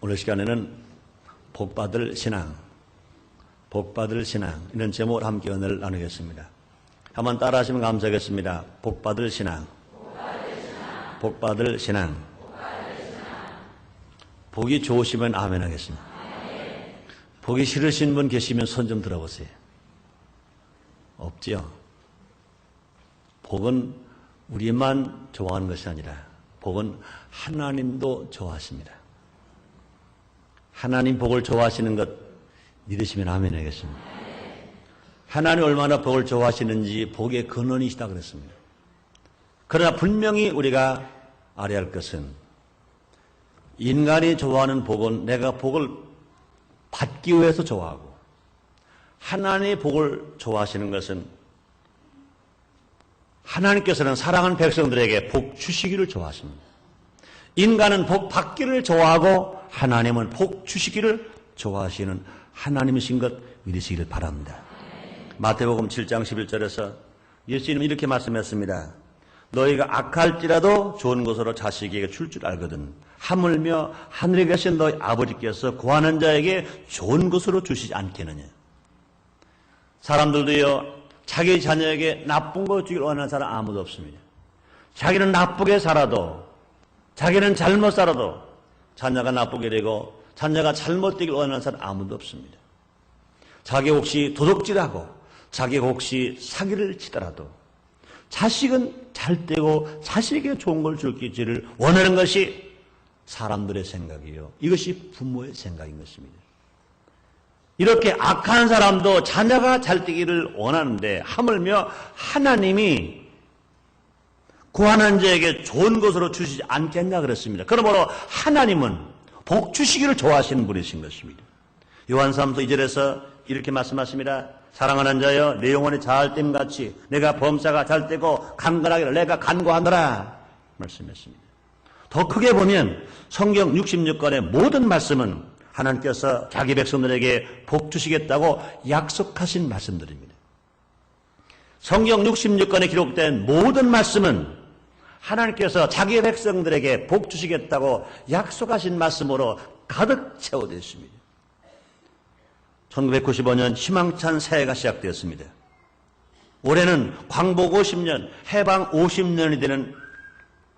오늘 시간에는 복받을 신앙, 복받을 신앙 이런 제목으로 함께 은혜를 나누겠습니다. 한번 따라하시면 감사하겠습니다. 복받을 신앙, 복받을 신앙. 복이 좋으시면 아멘 하겠습니다. 복이 싫으신 분 계시면 손 좀 들어보세요. 없지요? 복은 우리만 좋아하는 것이 아니라 복은 하나님도 좋아하십니다. 하나님 복을 좋아하시는 것 믿으시면 아멘 하겠습니다. 하나님 얼마나 복을 좋아하시는지 복의 근원이시다 그랬습니다. 그러나 분명히 우리가 알아야 할 것은 인간이 좋아하는 복은 내가 복을 받기 위해서 좋아하고 하나님의 복을 좋아하시는 것은 하나님께서는 사랑하는 백성들에게 복 주시기를 좋아하십니다. 인간은 복 받기를 좋아하고 하나님은 복 주시기를 좋아하시는 하나님이신 것 믿으시기를 바랍니다. 마태복음 7장 11절에서 예수님은 이렇게 말씀했습니다. 너희가 악할지라도 좋은 것으로 자식에게 줄 줄 알거든 하물며 하늘에 계신 너희 아버지께서 구하는 자에게 좋은 것으로 주시지 않겠느냐. 사람들도요 자기 자녀에게 나쁜 거 주길 원하는 사람 아무도 없습니다. 자기는 나쁘게 살아도 자기는 잘못 살아도 자녀가 나쁘게 되고 자녀가 잘못되길 원하는 사람 아무도 없습니다. 자기가 혹시 도둑질하고 자기가 혹시 사기를 치더라도 자식은 잘 되고 자식에게 좋은 걸 줄기를 원하는 것이 사람들의 생각이에요. 이것이 부모의 생각인 것입니다. 이렇게 악한 사람도 자녀가 잘 되기를 원하는데 하물며 하나님이 구하는 자에게 좋은 것으로 주시지 않겠냐 그랬습니다. 그러므로 하나님은 복 주시기를 좋아하시는 분이신 것입니다. 요한사무서 2절에서 이렇게 말씀하십니다. 사랑하는 자여 내 영혼이 잘됨같이 내가 범사가 잘되고 강건하기를 내가 간구하노라 말씀했습니다. 더 크게 보면 성경 66권의 모든 말씀은 하나님께서 자기 백성들에게 복 주시겠다고 약속하신 말씀들입니다. 성경 66권에 기록된 모든 말씀은 하나님께서 자기 백성들에게 복 주시겠다고 약속하신 말씀으로 가득 채워져 있습니다. 1995년 희망찬 새해가 시작되었습니다. 올해는 광복 50년, 해방 50년이 되는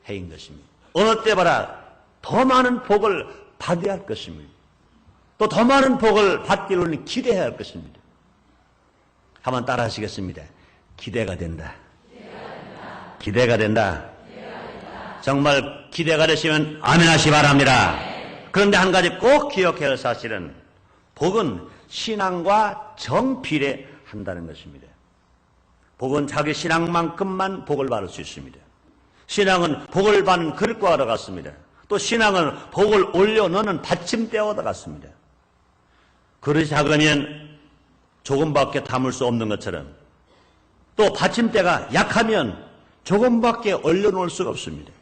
해인 것입니다. 어느 때보다 더 많은 복을 받아야 할 것입니다. 또 더 많은 복을 받기로는 기대해야 할 것입니다. 한번 따라 하시겠습니다. 기대가 된다. 기대가 된다. 정말 기대가 되시면 아멘 하시 바랍니다. 그런데 한 가지 꼭 기억해야 할 사실은 복은 신앙과 정비례한다는 것입니다. 복은 자기 신앙만큼만 복을 받을 수 있습니다. 신앙은 복을 받는 그릇과 같습니다. 또 신앙은 복을 올려놓는 받침대와 같습니다. 그릇이 작으면 조금밖에 담을 수 없는 것처럼 또 받침대가 약하면 조금밖에 올려놓을 수가 없습니다.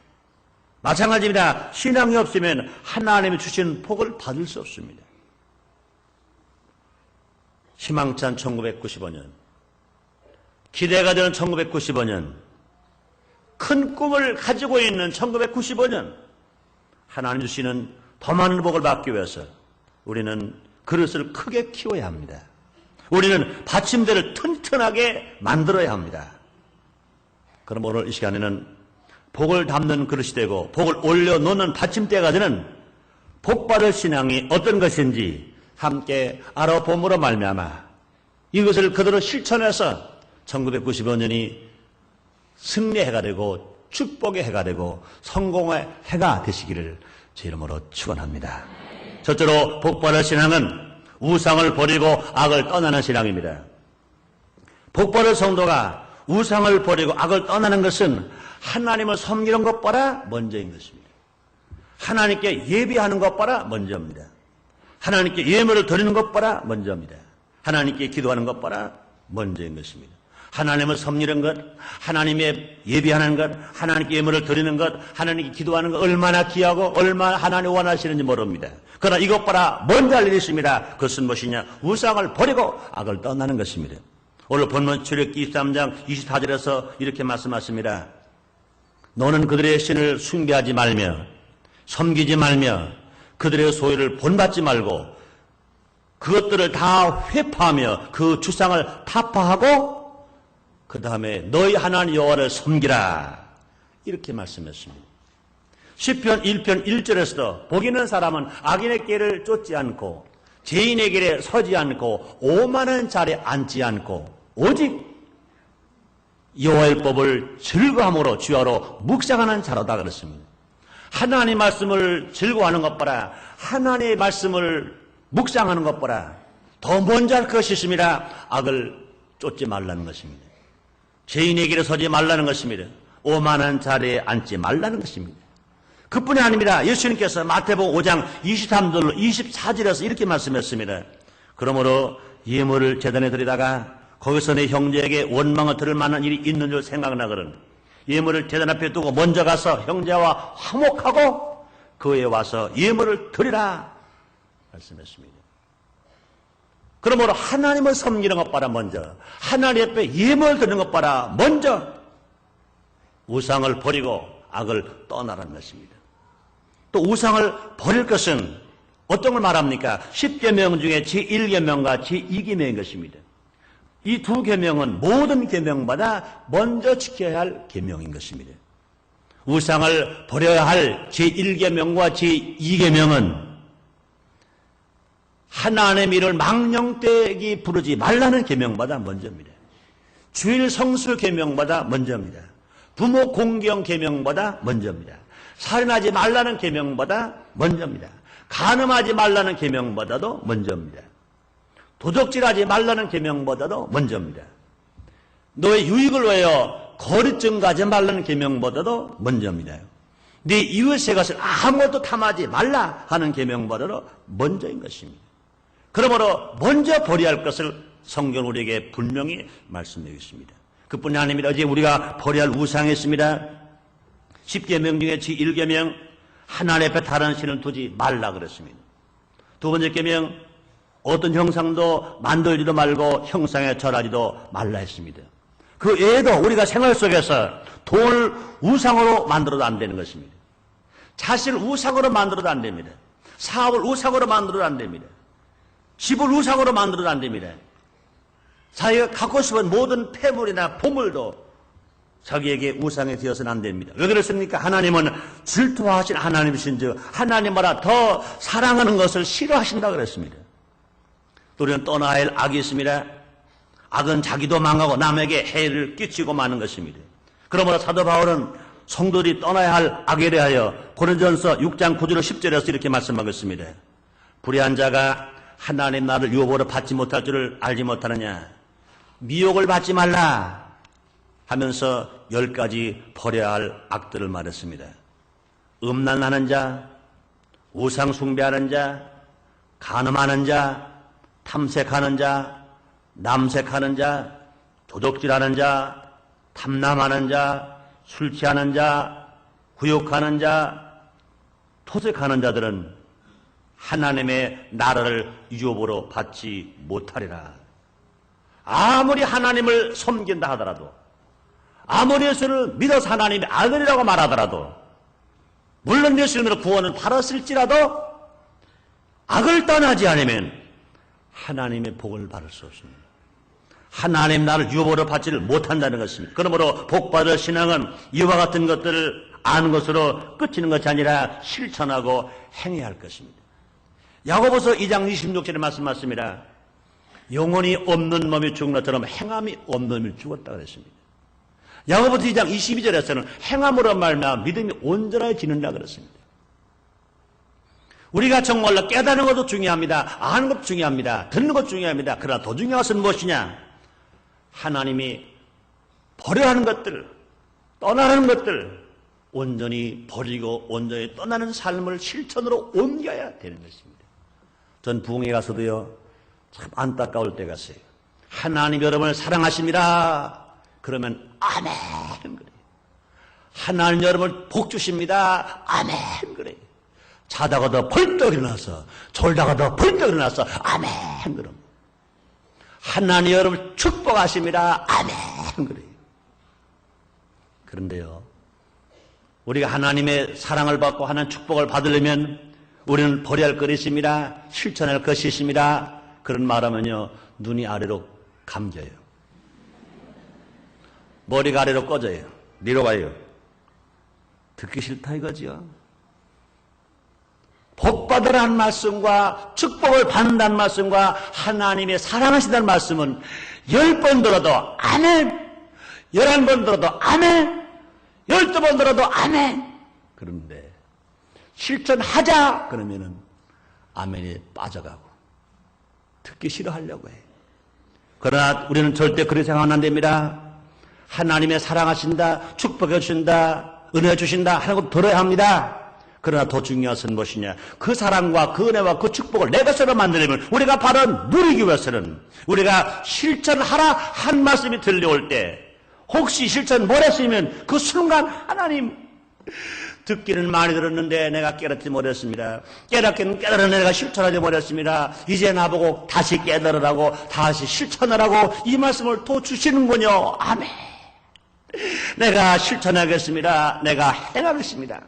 마찬가지입니다. 신앙이 없으면 하나님이 주신 복을 받을 수 없습니다. 희망찬 1995년, 기대가 되는 1995년, 큰 꿈을 가지고 있는 1995년, 하나님 주시는 더 많은 복을 받기 위해서 우리는 그릇을 크게 키워야 합니다. 우리는 받침대를 튼튼하게 만들어야 합니다. 그럼 오늘 이 시간에는 복을 담는 그릇이 되고 복을 올려놓는 받침대가 되는 복받을 신앙이 어떤 것인지 함께 알아봄으로 말미암아 이것을 그대로 실천해서 1995년이 승리의 해가 되고 축복의 해가 되고 성공의 해가 되시기를 제 이름으로 축원합니다. 첫째로 복받을 신앙은 우상을 버리고 악을 떠나는 신앙입니다. 복받을 성도가 우상을 버리고 악을 떠나는 것은 하나님을 섬기는 것보다 먼저인 것입니다. 하나님께 예배하는 것보다 먼저입니다. 하나님께 예물을 드리는 것보다 먼저입니다. 하나님께 기도하는 것보다 먼저인 것입니다. 하나님을 섬기는 것, 하나님의 예배하는 것, 하나님께 예물을 드리는 것, 하나님께 기도하는 것 얼마나 귀하고 얼마나 하나님 원하시는지 모릅니다. 그러나 이것보다 먼저 할 일이 있습니다. 그것은 무엇이냐? 우상을 버리고 악을 떠나는 것입니다. 오늘 본문 출애굽기 23장 24절에서 이렇게 말씀하십니다. 너는 그들의 신을 숭배하지 말며 섬기지 말며 그들의 소유를 본받지 말고 그것들을 다 회파하며 그 주상을 타파하고 그 다음에 너희 하나님 여호와를 섬기라 이렇게 말씀했습니다. 시편 1편 1절에서도 복 있는 사람은 악인의 길을 쫓지 않고 죄인의 길에 서지 않고 오만한 자리에 앉지 않고 오직 여호와의 법을 즐거움으로 주야로 묵상하는 자로다 그랬습니다. 하나님의 말씀을 즐거워하는 것보다 하나님의 말씀을 묵상하는 것보다 더 먼저 할 것이 있습니다. 악을 쫓지 말라는 것입니다. 죄인의 길에 서지 말라는 것입니다. 오만한 자리에 앉지 말라는 것입니다. 그뿐이 아닙니다. 예수님께서 마태복음 5장 23절 24절에서 이렇게 말씀했습니다. 그러므로 예물을 제단에 드리다가 거기서 내 형제에게 원망을 들을 만한 일이 있는 줄 생각나거든 예물을 제단 앞에 두고 먼저 가서 형제와 화목하고 그에 와서 예물을 드리라 말씀했습니다. 그러므로 하나님을 섬기는 것보다 먼저 하나님 앞에 예물을 드리는 것보다 먼저 우상을 버리고 악을 떠나라는 것입니다. 또 우상을 버릴 것은 어떤 걸 말합니까? 10계명 중에 제1계명과 제2계명인 것입니다. 이 두 계명은 모든 계명보다 먼저 지켜야 할 계명인 것입니다. 우상을 버려야 할 제1계명과 제2계명은 하나님의 이름을 망령되게 부르지 말라는 계명보다 먼저입니다. 주일 성수 계명보다 먼저입니다. 부모 공경 계명보다 먼저입니다. 살인하지 말라는 계명보다 먼저입니다. 간음하지 말라는 계명보다도 먼저입니다. 도적질하지 말라는 계명보다도 먼저입니다. 너의 유익을 위하여 거리증 가지 말라는 계명보다도 먼저입니다. 네 이웃의 것을 아무것도 탐하지 말라 하는 계명보다도 먼저인 것입니다. 그러므로 먼저 버려야 할 것을 성경은 우리에게 분명히 말씀하고 있습니다. 그뿐이 아닙니다. 어제 우리가 버려야 할 우상이 있습니다. 10계명 중에 제1계명 하나님 앞에 다른 신을 두지 말라 그랬습니다. 두 번째 계명 어떤 형상도 만들지도 말고 형상에 절하지도 말라 했습니다. 그 외에도 우리가 생활 속에서 돈을 우상으로 만들어도 안 되는 것입니다. 자신을 우상으로 만들어도 안 됩니다. 사업을 우상으로 만들어도 안 됩니다. 집을 우상으로 만들어도 안 됩니다. 자기가 갖고 싶은 모든 폐물이나 보물도 자기에게 우상이 되어서는 안 됩니다. 왜 그렇습니까? 하나님은 질투하신 하나님이신즉 하나님보다 더 사랑하는 것을 싫어하신다 그랬습니다. 또 우리는 떠나야 할 악이 있습니다. 악은 자기도 망하고 남에게 해를 끼치고 마는 것입니다. 그러므로 사도 바울은 성도들이 떠나야 할 악에 대하여 고린도전서 6장 9절 10절에서 이렇게 말씀하겠습니다. 불의한 자가 하나님 나를 유업으로 받지 못할 줄을 알지 못하느냐. 미혹을 받지 말라 하면서 10가지 버려야 할 악들을 말했습니다. 음란하는 자, 우상 숭배하는 자, 간음하는 자, 탐색하는 자, 남색하는 자, 도둑질하는 자, 탐남하는 자, 술 취하는 자, 구욕하는 자, 토색하는 자들은 하나님의 나라를 유업으로 받지 못하리라. 아무리 하나님을 섬긴다 하더라도, 아무리 예수를 믿어서 하나님의 아들이라고 말하더라도, 물론 예수님으로 구원을 받았을지라도 악을 떠나지 않으면 하나님의 복을 받을 수 없습니다. 하나님 나를 유업으로 받지를 못한다는 것입니다. 그러므로 복받을 신앙은 이와 같은 것들을 아는 것으로 끝이는 것이 아니라 실천하고 행해야 할 것입니다. 야고보서 2장 26절에 말씀하십니다. 영혼이 없는 몸이 죽은 것처럼 행함이 없는 몸이 죽었다 그랬습니다. 야고보서 2장 22절에서는 행함으로 말미암아 믿음이 온전해지는다 그랬습니다. 우리가 정말로 깨닫는 것도 중요합니다. 아는 것도 중요합니다. 듣는 것도 중요합니다. 그러나 더 중요한 것은 무엇이냐? 하나님이 버려야 하는 것들, 떠나는 것들 온전히 버리고 온전히 떠나는 삶을 실천으로 옮겨야 되는 것입니다. 전 부흥회 가서도요, 참 안타까울 때가 있어요. 하나님 여러분을 사랑하십니다. 그러면 아멘 그래요. 하나님 여러분을 복 주십니다. 아멘 그래요. 자다가도 벌떡 일어나서, 졸다가도 벌떡 일어나서 아멘 그럼. 하나님 여러분을 축복하십니다. 아멘 그래요. 그런데요, 우리가 하나님의 사랑을 받고 하나님 축복을 받으려면 우리는 버려야 할 것이 있습니다. 실천할 것이 있습니다. 그런 말하면요, 눈이 아래로 감겨요. 머리가 아래로 꺼져요. 내려와요. 듣기 싫다 이거죠. 복받으라는 말씀과 축복을 받는다는 말씀과 하나님의 사랑하신다는 말씀은 10번 들어도 아멘, 11번 들어도 아멘, 12번 들어도 아멘. 그런데 실천하자 그러면은 아멘이 빠져가고 듣기 싫어하려고 해요. 그러나 우리는 절대 그렇게 생각하면 안 됩니다. 하나님의 사랑하신다, 축복해 주신다, 은혜 주신다 하는 것 들어야 합니다. 그러나 더 중요한 것은 무엇이냐? 그 사랑과 그 은혜와 그 축복을 내 것으로 만들려면 우리가 바로 누리기 위해서는 우리가 실천하라 한 말씀이 들려올 때 혹시 실천 못했으면 그 순간 하나님 듣기는 많이 들었는데 내가 깨닫지 못했습니다. 깨닫기는 깨달았는데 내가 실천하지 못했습니다. 이제 나보고 다시 깨달으라고 다시 실천하라고 이 말씀을 또 주시는군요. 아멘. 내가 실천하겠습니다. 내가 행하겠습니다.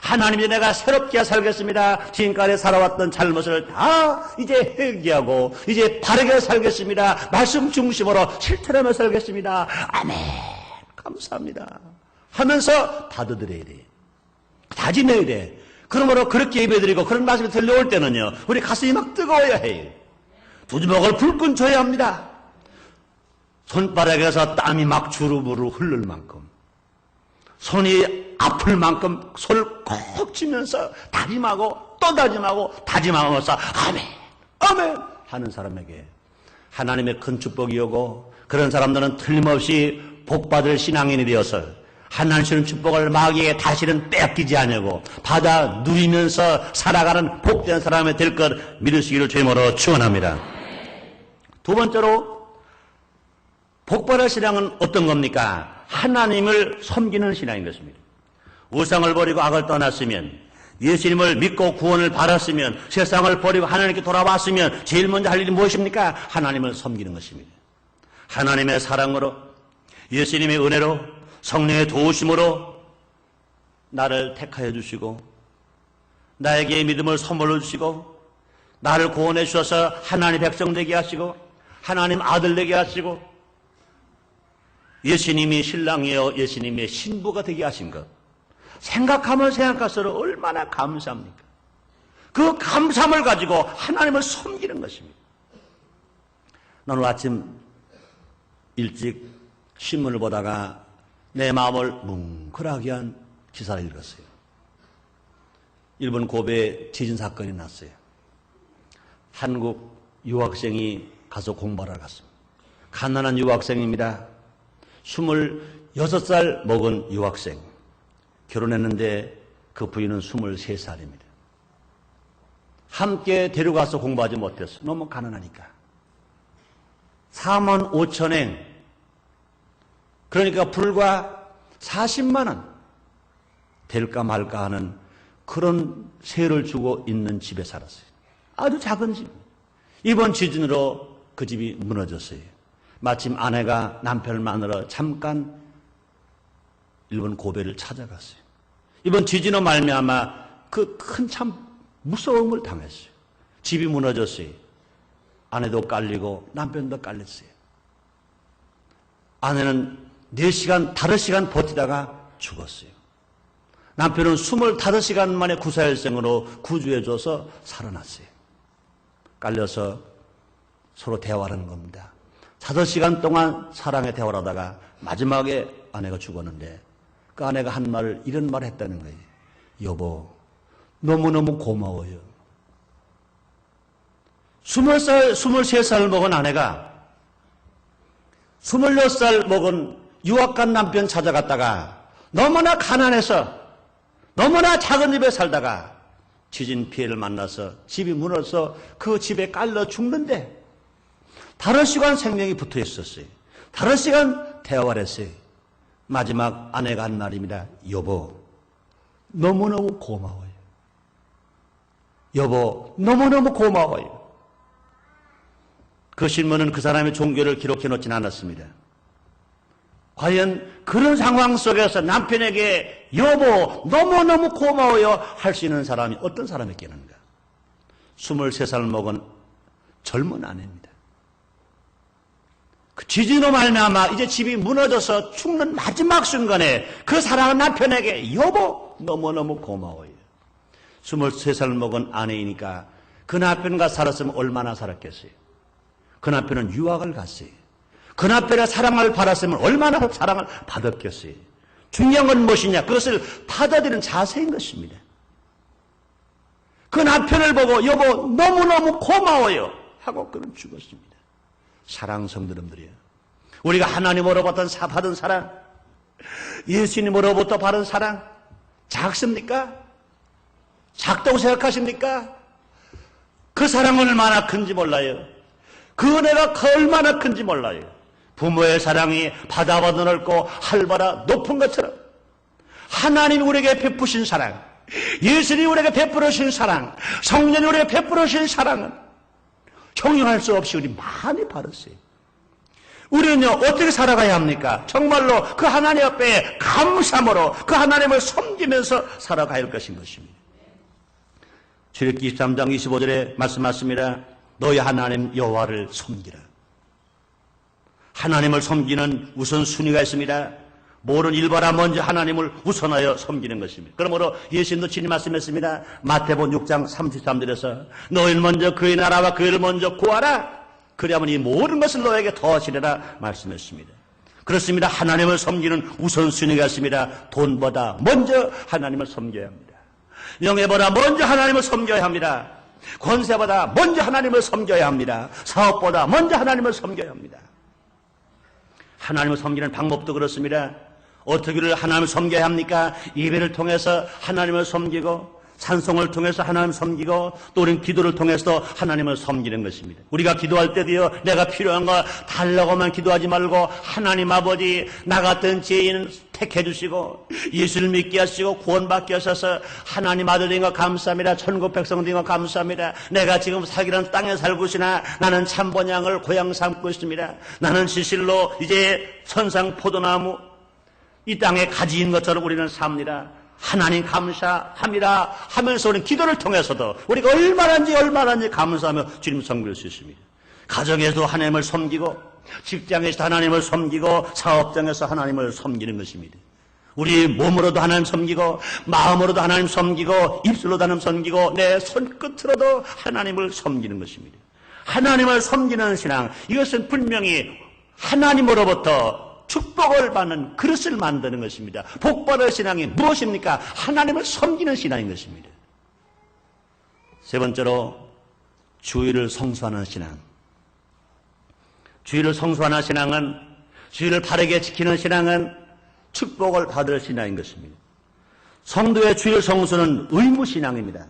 하나님이 내가 새롭게 살겠습니다. 지금까지 살아왔던 잘못을 다 이제 회개하고 이제 바르게 살겠습니다. 말씀 중심으로 실천하며 살겠습니다. 아멘. 감사합니다. 하면서 받아들여야 돼. 다짐해야 돼. 그러므로 그렇게 예배드리고 그런 말씀이 들려올 때는요, 우리 가슴이 막 뜨거워야 해요. 두 주먹을 불끈 져야 합니다. 손바닥에서 땀이 막 주르르 흐를 만큼, 손이 아플 만큼 손을 꼭 쥐면서 다짐하고 또 다짐하고 다짐하면서 아멘, 아멘 하는 사람에게 하나님의 큰 축복이 오고, 그런 사람들은 틀림없이 복받을 신앙인이 되어서 하나님 주는 축복을 마귀에게 다시는 뺏기지 않으려고 받아 누리면서 살아가는 복된 사람이 될 것 믿을 수 있기를 주님으로 축원합니다. 두 번째로 복받을 신앙은 어떤 겁니까? 하나님을 섬기는 신앙인 것입니다. 우상을 버리고 악을 떠났으면, 예수님을 믿고 구원을 받았으면, 세상을 버리고 하나님께 돌아왔으면 제일 먼저 할 일이 무엇입니까? 하나님을 섬기는 것입니다. 하나님의 사랑으로, 예수님의 은혜로, 성령의 도우심으로 나를 택하여 주시고 나에게 믿음을 선물로 주시고 나를 구원해 주셔서 하나님 백성 되게 하시고 하나님 아들 되게 하시고 예수님이 신랑이요 예수님의 신부가 되게 하신 것 생각하면 생각할수록 얼마나 감사합니까? 그 감사함을 가지고 하나님을 섬기는 것입니다. 오늘 아침 일찍 신문을 보다가 내 마음을 뭉클하게 한 기사를 읽었어요. 일본 고베에 지진 사건이 났어요. 한국 유학생이 가서 공부하러 갔습니다. 가난한 유학생입니다. 26살 먹은 유학생. 결혼했는데 그 부인은 23살입니다. 함께 데려가서 공부하지 못했어요. 너무 가난하니까. 45,000엔, 그러니까 불과 40만 원 될까 말까 하는 그런 세를 주고 있는 집에 살았어요. 아주 작은 집. 이번 지진으로 그 집이 무너졌어요. 마침 아내가 남편을 만나러 잠깐 일본 고베를 찾아갔어요. 이번 지진으로 말미암아 그 큰 참 무서움을 당했어요. 집이 무너졌어요. 아내도 깔리고 남편도 깔렸어요. 아내는 4시간, 5시간 버티다가 죽었어요. 남편은 25시간 만에 구사일생으로 구조해줘서 살아났어요. 깔려서 서로 대화를 하는 겁니다. 5시간 동안 사랑의 대화를 하다가 마지막에 아내가 죽었는데 그 아내가 한 말을, 이런 말을 했다는 거예요. 여보, 너무너무 고마워요. 20살, 23살 먹은 아내가 26살 먹은 유학간 남편 찾아갔다가 너무나 가난해서 너무나 작은 집에 살다가 지진 피해를 만나서 집이 무너져서 그 집에 깔려 죽는데 5시간 생명이 붙어 있었어요. 5시간 대화를 했어요. 마지막 아내가 한 말입니다. 여보, 너무너무 고마워요. 여보, 너무너무 고마워요. 그 신문은 그 사람의 종교를 기록해 놓지는 않았습니다. 과연 그런 상황 속에서 남편에게 여보 너무너무 고마워요 할 수 있는 사람이 어떤 사람이겠는가? 23살 먹은 젊은 아내입니다. 그 지진으로 말미암아 이제 집이 무너져서 죽는 마지막 순간에 그 사랑하는 남편에게 여보 너무너무 고마워요. 23살 먹은 아내이니까 그 남편과 살았으면 얼마나 살았겠어요. 그 남편은 유학을 갔어요. 그 남편의 사랑을 받았으면 얼마나 사랑을 받았겠어요. 중요한 건 무엇이냐? 그것을 받아들이는 자세인 것입니다. 그 남편을 보고 여보 너무너무 고마워요 하고 그는 죽었습니다. 사랑 성도님들이요, 우리가 하나님으로부터 받은 사랑, 예수님으로부터 받은 사랑 작습니까? 작다고 생각하십니까? 그 사랑은 얼마나 큰지 몰라요. 그 은혜가 얼마나 큰지 몰라요. 부모의 사랑이 바다보다 넓고 하늘보다 높은 것처럼 하나님이 우리에게 베푸신 사랑, 예수님이 우리에게 베풀어 주신 사랑, 성령이 우리에게 베풀어 주신 사랑은 형용할 수 없이 우리 많이 받았어요. 우리는요 어떻게 살아가야 합니까? 정말로 그 하나님 앞에 감사함으로 그 하나님을 섬기면서 살아가야 할 것인 것입니다. 출애굽기 23장 25절에 말씀하십니다. 너희 하나님 여호와를 섬기라. 하나님을 섬기는 우선순위가 있습니다. 모든 일보다 먼저 하나님을 우선하여 섬기는 것입니다. 그러므로 예수님도 친히 말씀했습니다. 마태복음 6장 33절에서 너희는 먼저 그의 나라와 그를 먼저 구하라. 그리하면 이 모든 것을 너에게 더하시리라 말씀했습니다. 그렇습니다. 하나님을 섬기는 우선순위가 있습니다. 돈보다 먼저 하나님을 섬겨야 합니다. 명예보다 먼저 하나님을 섬겨야 합니다. 권세보다 먼저 하나님을 섬겨야 합니다. 사업보다 먼저 하나님을 섬겨야 합니다. 하나님을 섬기는 방법도 그렇습니다. 어떻게 하나님을 섬겨야 합니까? 예배를 통해서 하나님을 섬기고, 찬송을 통해서 하나님을 섬기고, 또 우리는 기도를 통해서 하나님을 섬기는 것입니다. 우리가 기도할 때도요, 내가 필요한 거 달라고만 기도하지 말고 하나님 아버지 나 같은 죄인 택해 주시고 예수를 믿게 하시고 구원받게 하셔서 하나님 아들 된 것 감사합니다. 천국 백성 된 것 감사합니다. 내가 지금 살기는 땅에 살고 있으나 나는 참번양을 고향 삼고 있습니다. 나는 진실로 이제 선상 포도나무 이 땅에 가지인 것처럼 우리는 삽니다. 하나님 감사합니다 하면서 우리는 기도를 통해서도 우리가 얼마나인지 감사하며 주님 섬길 수 있습니다. 가정에서도 하나님을 섬기고, 직장에서 하나님을 섬기고, 사업장에서 하나님을 섬기는 것입니다. 우리 몸으로도 하나님 섬기고, 마음으로도 하나님 섬기고, 입술로도 하나님 섬기고, 내 손끝으로도 하나님을 섬기는 것입니다. 하나님을 섬기는 신앙, 이것은 분명히 하나님으로부터 축복을 받는 그릇을 만드는 것입니다. 복받을 신앙이 무엇입니까? 하나님을 섬기는 신앙인 것입니다. 세 번째로 주의를 성수하는 신앙. 주의를 성수하는 신앙은, 주의를 바르게 지키는 신앙은 축복을 받을 신앙인 것입니다. 성도의 주의를 성수는 의무신앙입니다.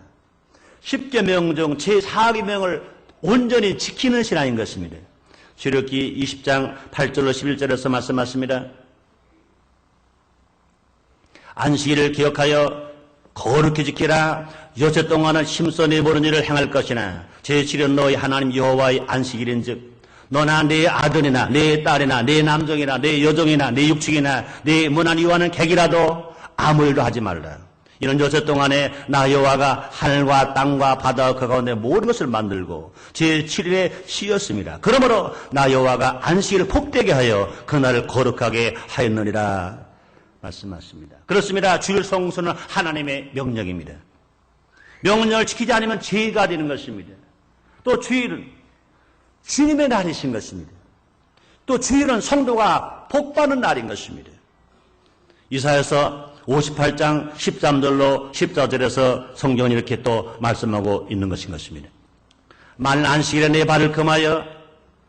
10계명 중 제4계명을 온전히 지키는 신앙인 것입니다. 출애굽기 20장 8절로 11절에서 말씀하십니다. 안식일을 기억하여 거룩히 지키라. 여섯 동안은 힘써 내모는 일을 행할 것이나 제7은 너희 하나님 여호와의 안식일인즉 너나 네 아들이나 네 딸이나 네 남종이나 네 여종이나 네 육축이나 네 문안 이와는 객이라도 아무 일도 하지 말라. 이런 여섯 동안에 나 여호와가 하늘과 땅과 바다와 그 가운데 모든 것을 만들고 제7일에 쉬었습니다. 그러므로 나 여호와가 안식일을 복되게 하여 그날을 거룩하게 하였느니라 말씀하십니다. 그렇습니다. 주일 성수는 하나님의 명령입니다. 명령을 지키지 않으면 죄가 되는 것입니다. 또 주일은 주님의 날이신 것입니다. 또 주일은 성도가 복받는 날인 것입니다. 이사야서 58장 13절로 14절에서 성경은 이렇게 또 말씀하고 있는 것인 것입니다. 만일 안식일에 내 발을 금하여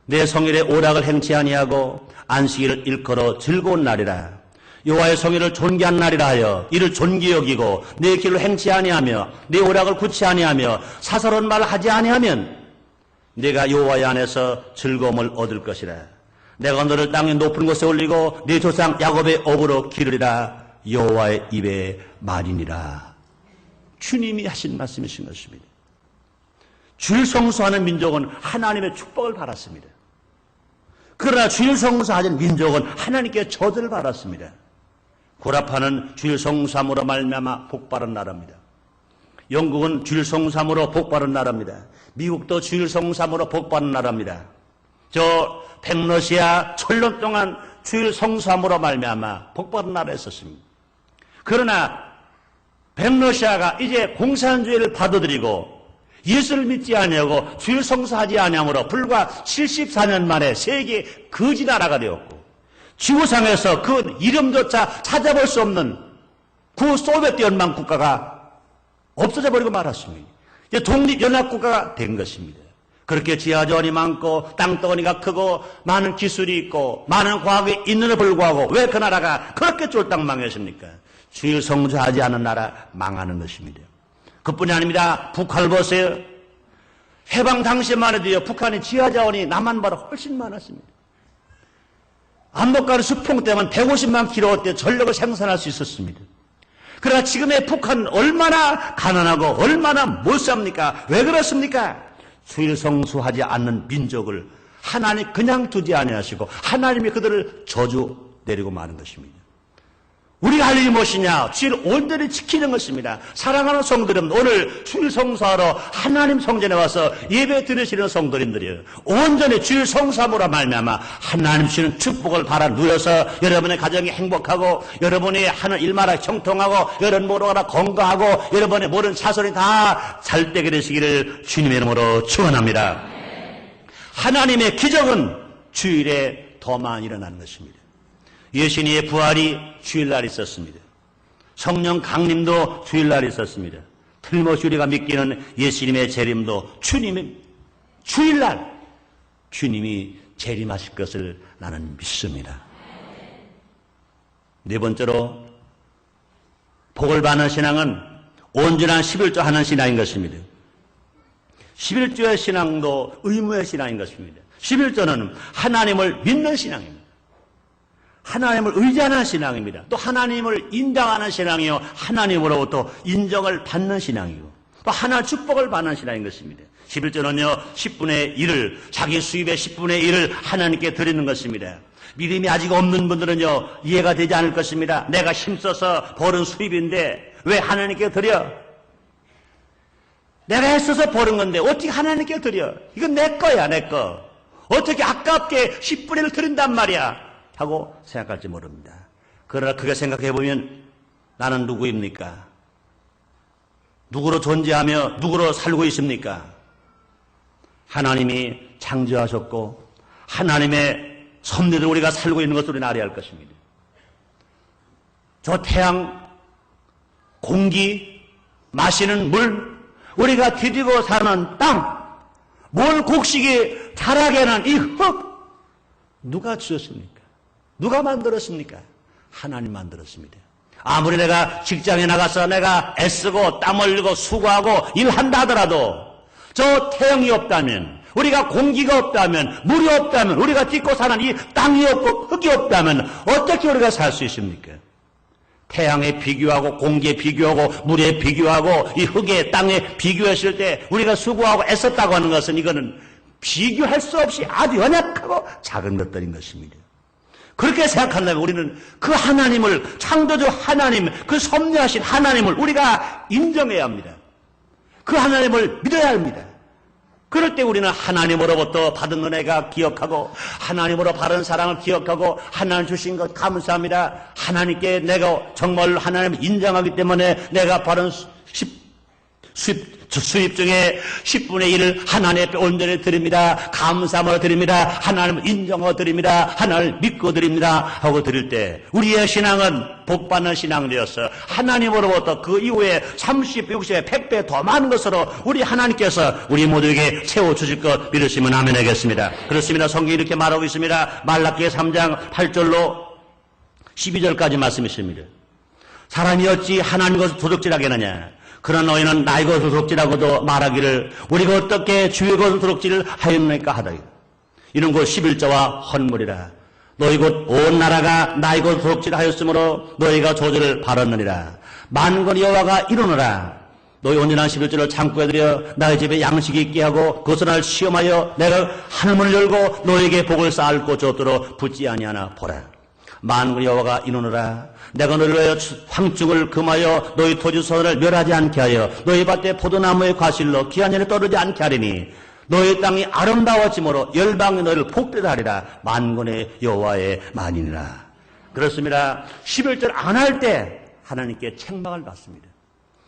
내 성일에 오락을 행치 아니하고 안식일을 일컬어 즐거운 날이라. 여호와의 성일을 존귀한 날이라 하여 이를 존귀 여기고 내 길을 행치 아니하며 내 오락을 굳지 아니하며 사사로운 말을 하지 아니하면 내가 여호와의 안에서 즐거움을 얻을 것이라. 내가 너를 땅의 높은 곳에 올리고 네 조상 야곱의 업으로 기르리라. 여호와의 입의 말이니라. 주님이 하신 말씀이신 것입니다. 주일 성수하는 민족은 하나님의 축복을 받았습니다. 그러나 주일 성수하는 민족은 하나님께 저주를 받았습니다. 고라파는 주일 성수함으로 말미암아 복받은 나라입니다. 영국은 주일 성수함으로 복받은 나라입니다. 미국도 주일 성수함으로 복받은 나라입니다. 저 백러시아 천년 동안 주일 성수함으로 말미암아 복받은 나라였었습니다. 그러나 백러시아가 이제 공산주의를 받아들이고 예수를 믿지 아니하고 주일 성수하지 아니함으로 불과 74년 만에 세계 거지 나라가 되었고 지구상에서 그 이름조차 찾아볼 수 없는 구 소비에트 연방 국가가 없어져 버리고 말았습니다. 이제 독립연합국가가 된 것입니다. 그렇게 지하자원이 많고 땅덩어리가 크고 많은 기술이 있고 많은 과학이 있는데도 불구하고 왜 그 나라가 그렇게 쫄딱 망했습니까? 주일 성수하지 않은 나라 망하는 것입니다. 그뿐이 아닙니다. 북한을 보세요. 해방 당시만 해도요, 북한의 지하자원이 남한보다 훨씬 많았습니다. 압록강 수풍 때문에 150만 킬로와트 전력을 생산할 수 있었습니다. 그러나 지금의 북한은 얼마나 가난하고 얼마나 못 삽니까? 왜 그렇습니까? 주일 성수하지 않는 민족을 하나님 그냥 두지 아니하시고 하나님이 그들을 저주 내리고 마는 것입니다. 우리가 할 일이 무엇이냐? 주일 온전히 지키는 것입니다. 사랑하는 성도님, 오늘 주일 성수하러 하나님 성전에 와서 예배 드리시는 성도님들이에요. 온전히 주일 성수함으로 말미암아 하나님 주시는 축복을 받아 누려서 여러분의 가정이 행복하고 여러분이 하는 일마다 형통하고 여러분 모두가 건강하고 여러분의 모든 자손이 다 잘되게 되시기를 주님의 이름으로 축원합니다. 하나님의 기적은 주일에 더만 일어나는 것입니다. 예수님의 부활이 주일날 있었습니다. 성령 강림도 주일날 있었습니다. 틀림없이 우리가 믿기는 예수님의 재림도 주일날 주님이 재림하실 것을 나는 믿습니다. 네 번째로 복을 받는 신앙은 온전한 11조 하는 신앙인 것입니다. 11조의 신앙도 의무의 신앙인 것입니다. 11조는 하나님을 믿는 신앙입니다. 하나님을 의지하는 신앙입니다. 또 하나님을 인정하는 신앙이요. 하나님으로부터 인정을 받는 신앙이고 또 하나의 축복을 받는 신앙인 것입니다. 11조는요. 10분의 1을 자기 수입의 10분의 1을 하나님께 드리는 것입니다. 믿음이 아직 없는 분들은요. 이해가 되지 않을 것입니다. 내가 힘써서 벌은 수입인데 왜 하나님께 드려? 내가 애써서 벌은 건데 어떻게 하나님께 드려? 이건 내 거야, 내 거. 어떻게 아깝게 10분의 1을 드린단 말이야. 하고 생각할지 모릅니다. 그러나 그게 생각해보면 나는 누구입니까? 누구로 존재하며 누구로 살고 있습니까? 하나님이 창조하셨고 하나님의 섭리를 우리가 살고 있는 것을 우리는 알아야 할 것입니다. 저 태양, 공기, 마시는 물, 우리가 디디고 사는 땅, 뭘 곡식이 자라게 하는 이 흙, 누가 주셨습니까? 누가 만들었습니까? 하나님 만들었습니다. 아무리 내가 직장에 나가서 내가 애쓰고 땀 흘리고 수고하고 일한다 하더라도 저 태양이 없다면, 우리가 공기가 없다면, 물이 없다면, 우리가 딛고 사는 이 땅이 없고 흙이 없다면 어떻게 우리가 살 수 있습니까? 태양에 비교하고 공기에 비교하고 물에 비교하고 이 흙에 땅에 비교했을 때 우리가 수고하고 애썼다고 하는 것은 이거는 비교할 수 없이 아주 연약하고 작은 것들인 것입니다. 그렇게 생각한다면 우리는 그 하나님을, 창조주 하나님, 그 섭리하신 하나님을 우리가 인정해야 합니다. 그 하나님을 믿어야 합니다. 그럴 때 우리는 하나님으로부터 받은 은혜가 기억하고 하나님으로 받은 사랑을 기억하고 하나님 주신 것 감사합니다. 하나님께 내가 정말 하나님을 인정하기 때문에 내가 받은 수입 중에 10분의 1을 하나님 앞에 온전히 드립니다. 감사함으로 드립니다. 하나님을 인정하고 드립니다. 하나님을 믿고 드립니다. 하고 드릴 때 우리의 신앙은 복받는 신앙이 되어서 하나님으로부터 그 이후에 30, 60에 100배 더 많은 것으로 우리 하나님께서 우리 모두에게 채워주실 것 믿으시면 아멘 하겠습니다. 그렇습니다. 성경이 이렇게 말하고 있습니다. 말라기의 3장 8절로 12절까지 말씀이십니다. 사람이 어찌 하나님 것을 도둑질하겠느냐. 그러나 너희는 나의 것을 도둑질하고도 말하기를 우리가 어떻게 주의 것을 도둑질을 하였나이까 하다. 이는 곧 11조와 헌물이라. 너희 곧 온 나라가 나의 것을 도둑질하였으므로 너희가 저주를 받았느니라. 만군의 여호와가 이르노라. 너희 온전한 11조를 창고에 들여 나의 집에 양식이 있게 하고 그것을 날 시험하여 내가 하늘문을 열고 너에게 복을 쌓고 줬도록 붙지 아니하나 보라. 만군의 여호와가 이르노라. 내가 너를 위하여 황충을 금하여 너희 토지소산을 멸하지 않게 하여 너희 밭에 포도나무의 과실로 기한 년에 떨어지지 않게 하리니 너희 땅이 아름다워짐으로 열방이 너희를 복되다 하리라. 만군의 여호와의 말이니라. 그렇습니다. 11절 안 할 때 하나님께 책망을 받습니다.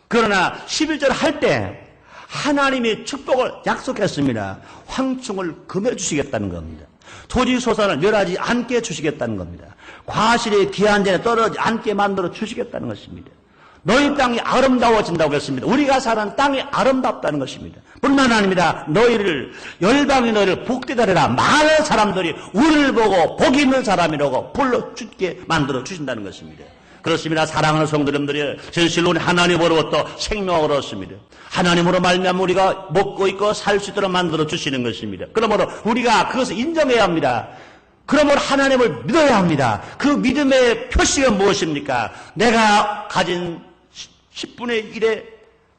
그러나 11절 할 때 하나님이 축복을 약속했습니다. 황충을 금해 주시겠다는 겁니다. 토지소산을 멸하지 않게 해주시겠다는 겁니다. 과실이 기한 전에 떨어지지 않게 만들어 주시겠다는 것입니다. 너희 땅이 아름다워진다고 했습니다. 우리가 사는 땅이 아름답다는 것입니다. 뿐만 아닙니다. 너희를 열방이 너희를 복되다 하리라. 많은 사람들이 우리를 보고 복 있는 사람이라고 불러주게 만들어 주신다는 것입니다. 그렇습니다. 사랑하는 성도님들이 진실로 하나님으로부터 생명을 얻습니다. 하나님으로 말미암아 우리가 먹고 있고 살 수 있도록 만들어 주시는 것입니다. 그러므로 우리가 그것을 인정해야 합니다. 그러므로 하나님을 믿어야 합니다. 그 믿음의 표시가 무엇입니까? 내가 가진 10분의 1의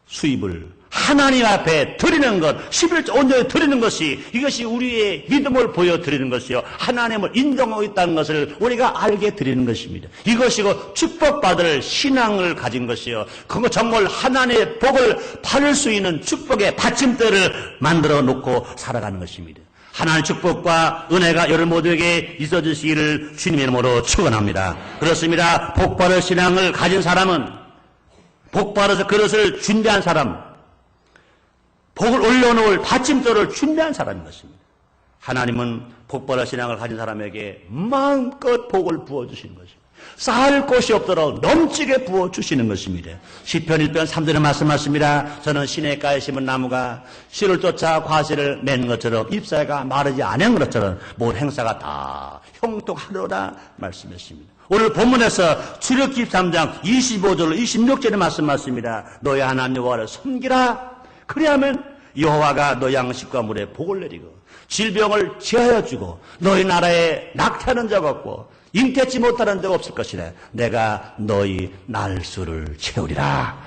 수입을 하나님 앞에 드리는 것, 11조 온전히 드리는 것이, 이것이 우리의 믿음을 보여드리는 것이요, 하나님을 인정하고 있다는 것을 우리가 알게 드리는 것입니다. 이것이고 축복받을 신앙을 가진 것이요, 그거 정말 하나님의 복을 받을 수 있는 축복의 받침대를 만들어 놓고 살아가는 것입니다. 하나님의 축복과 은혜가 여러분 모두에게 있어주시기를 주님의 이름으로 축원합니다. 그렇습니다. 복받을 신앙을 가진 사람은, 복받아서 그것을 준비한 사람, 복을 올려놓을 받침대를 준비한 사람인 것입니다. 하나님은 복받을 신앙을 가진 사람에게 마음껏 복을 부어주시는 것입니다. 쌓을 곳이 없도록 넘치게 부어주시는 것입니다. 시편 1편 3절에 말씀하십니다. 저는 시냇가에 심은 나무가 씨를 쫓아 과실을 맺는 것처럼 잎사귀가 마르지 않은 것처럼 모든 행사가 다 형통하리라 말씀했습니다. 오늘 본문에서 출애굽기 3장 25절 26절에 말씀하십니다. 너희 하나님 여호와를 섬기라. 그리하면 여호와가 너희 양식과 물에 복을 내리고 질병을 제하여 주고 너희 나라에 낙태하는 적 없고 잉태치 못하는 적 없을 것이라. 내가 너희 날수를 채우리라.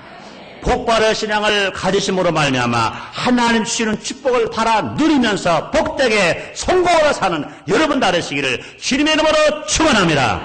복받을 신앙을 가지심으로 말미암아 하나님 주시는 축복을 바라 누리면서 복되게 성공하여 사는 여러분 되시기를 주님의 이름으로 축원합니다.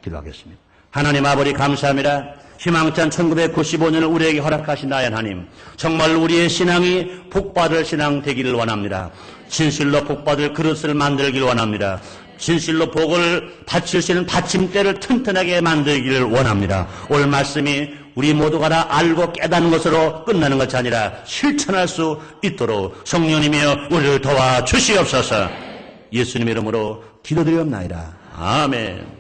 기도하겠습니다. 하나님 아버지 감사합니다. 희망찬 1995년을 우리에게 허락하신 나의 하나님, 정말 우리의 신앙이 복받을 신앙 되기를 원합니다. 진실로 복받을 그릇을 만들기를 원합니다. 진실로 복을 받칠 수 있는 받침대를 튼튼하게 만들기를 원합니다. 오늘 말씀이 우리 모두가 다 알고 깨닫는 것으로 끝나는 것이 아니라 실천할 수 있도록 성령님이여 우리를 도와주시옵소서. 예수님의 이름으로 기도드리옵나이다. 아멘.